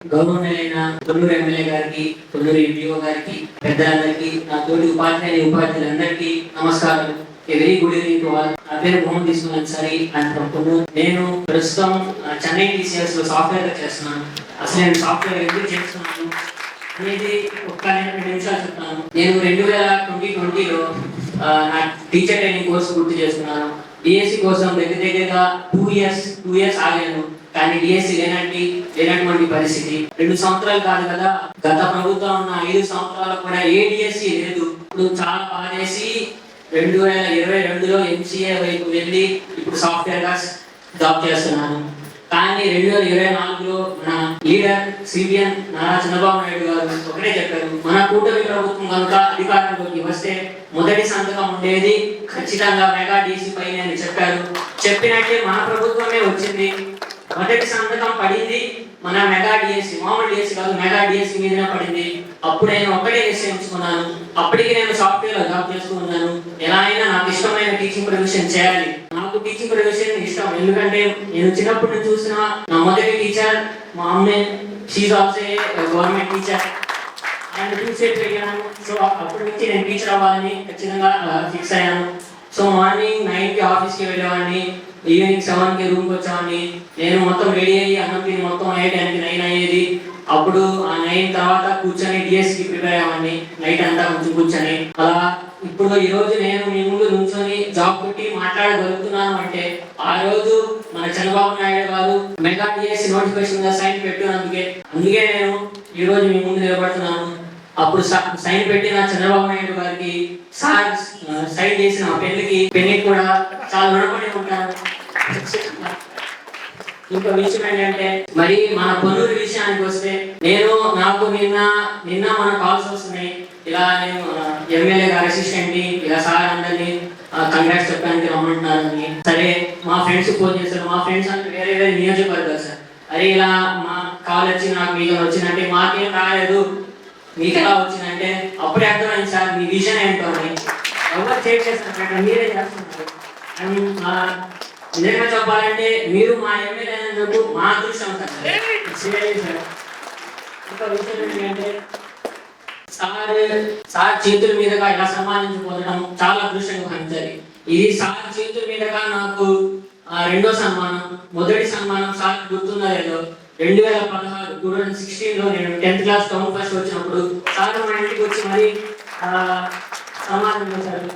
గౌరవనీయులైన తొల్లూరు ఎమ్మెల్యే గారికి, తొల్లూరు ఎంపీఓ గారికి, పెద్దలందరికీ, నా తోటి ఉపాధ్యాయులందరికీ నమస్కారం. Very good evening to all. నా పేరు మోహన్ తీసుకున్నాను సరే అంటున్నాను. నేను ప్రస్తుతం చెన్నై టీసీఎస్ లో సాఫ్ట్వేర్ గా చేస్తున్నాను. అసలు నేను సాఫ్ట్వేర్ ఎందుకు చేస్తున్నాను అనేది ఒక్క 2 నిమిషాలు చెప్తాను. నేను 2020లో నా టీచర్ ట్రైనింగ్ కోర్సు పూర్తి చేసుకున్నాను. డిఎస్సి కోసం దగ్గరగా 2 ఇయర్స్ ఆగాను. కానీ డిఎస్సి లేనటువంటి పరిస్థితి. 2 సంవత్సరాలు కాదు కదా, గత ప్రభుత్వం ఉన్న 5 సంవత్సరాలు కూడా ఏ డిఎస్సి లేదు. ఇప్పుడు చాలా బాగా చేసి 2022లో ఎంసీఏ వైపు వెళ్ళి ఇప్పుడు సాఫ్ట్వేర్ గా జాబ్ చేస్తున్నాను. కానీ 2024లో మన లీడర్ సిబిఎన్ నారా చంద్రబాబు నాయుడు గారు ఒకటే చెప్పారు, మన కూటమి ప్రభుత్వం కనుక అధికారంలోకి వస్తే మొదటి సంతకం ఉండేది ఖచ్చితంగా మెగా డిఎస్సి పైన అని చెప్పారు. చెప్పినట్టే మన ప్రభుత్వమే వచ్చింది. మొదటి సంతకం పడింది మన మెగా డిఎస్సి, మామూలు డిఎస్సి కాదు, మెగా డిఎస్సి మీదనే పడింది. అప్పుడు నేను ఒక్కటే నిశ్చయించుకున్నాను. అప్పటికి నేను సాఫ్ట్వేర్ లో జాబ్ చేస్తున్నాను. ఎలా అయినా నాకు ఇష్టమైన టీచింగ్ ప్రొఫెషన్ చేయాలి. నాకు టీచింగ్ ప్రొఫెషన్ ఇష్టం. ఎందుకంటే నేను చిన్నప్పటి నుంచి చూసిన నా మొదటి టీచర్ మా అమ్మే. She also government teacher and teacher అయ్యాను. సో అప్పటి నుంచి నేను టీచర్ అవ్వాలని ఖచ్చితంగా ఫిక్స్ అయ్యాను. సో మార్నింగ్ 9కి ఆఫీస్కి వెళ్ళేవాడిని, ఈవినింగ్ 7కి రూమ్కి వచ్చేవాడిని. నేను మొత్తం రెడీ అయ్యి అన్నం తిని మొత్తం 9 అయ్యేది. అప్పుడు ఆ 9 తర్వాత కూర్చొని డిఎస్సికి ప్రిపేర్ అయ్యేవాడిని నైట్ అంతా కొంచెం కూర్చొని. అలా ఇప్పుడు ఈ రోజు నేను మీ ముందు నుంచొని జాబ్ కొట్టి మాట్లాడగలుగుతున్నాను అంటే ఆ రోజు మన చంద్రబాబు నాయుడు గారు మెగా డిఎస్సి నోటిఫికేషన్ సైన్ పెట్టినందుకే. అందుకే నేను ఈ రోజు మీ ముందు నిలబడుతున్నాను. అప్పుడు సైన్ పెట్టిన చంద్రబాబు నాయుడు గారికి, సార్ సైన్ చేసిన పెన్నికి కూడా చాలా రుణపడి ఉంటాను. ఇంకో విషయం ఏంటంటే, మరి మన పొన్నూరు విషయానికి వస్తే, నాకు నిన్న మన కాల్స్ వస్తున్నాయి. ఇలా నేను ఎమ్మెల్యే గారి అసిస్టెంట్ ని ఇలా సార్ అందరినీ కంగ్రాట్స్ చెప్పడానికి రమ్మంటున్నారని. సరే మా ఫ్రెండ్స్ ఫోన్ చేస్తారు. మా ఫ్రెండ్స్ అంటే వేరే నియోజకవర్గాలు సార్. అరే ఇలా మా కాల్ వచ్చి నాకు మీకు వచ్చిందంటే మాకేం రాలేదు, మీకు ఎలా వచ్చిందంటే అప్పుడే అర్థమైంది సార్ మీ విజన్ ఏంటో అని. ఎవరు చేక్ చేస్తున్నారు, మీరే చేస్తున్నారు. అండ్ నిజంగా చెప్పాలంటే మీరు మా ఎమ్మెల్యే అయినందుకు మా అదృష్టం సార్. ఒక విషయం ఏంటంటే, సార్ చేతుల మీదుగా ఇలా సన్మానించుకోవడం చాలా అదృష్టంగా భావించాలి. ఇది సార్ చేతుల మీదుగా నాకు 2వ సన్మానం. మొదటి సన్మానం సార్ గుర్తుందా లేదో, 2016లో నేను 10th క్లాస్ టౌన్ ఫస్ట్ వచ్చినప్పుడు సార్ మా ఇంటికి వచ్చి మరి సన్మానం చేశారు.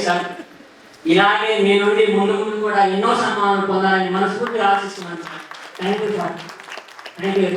సార్ ఇలాగే మీ నుండి ముందు కూడా ఎన్నో సన్మానాలు పొందాలని మనస్ఫూర్తిగా ఆశిస్తున్నాను. Thank you sir. Thank you.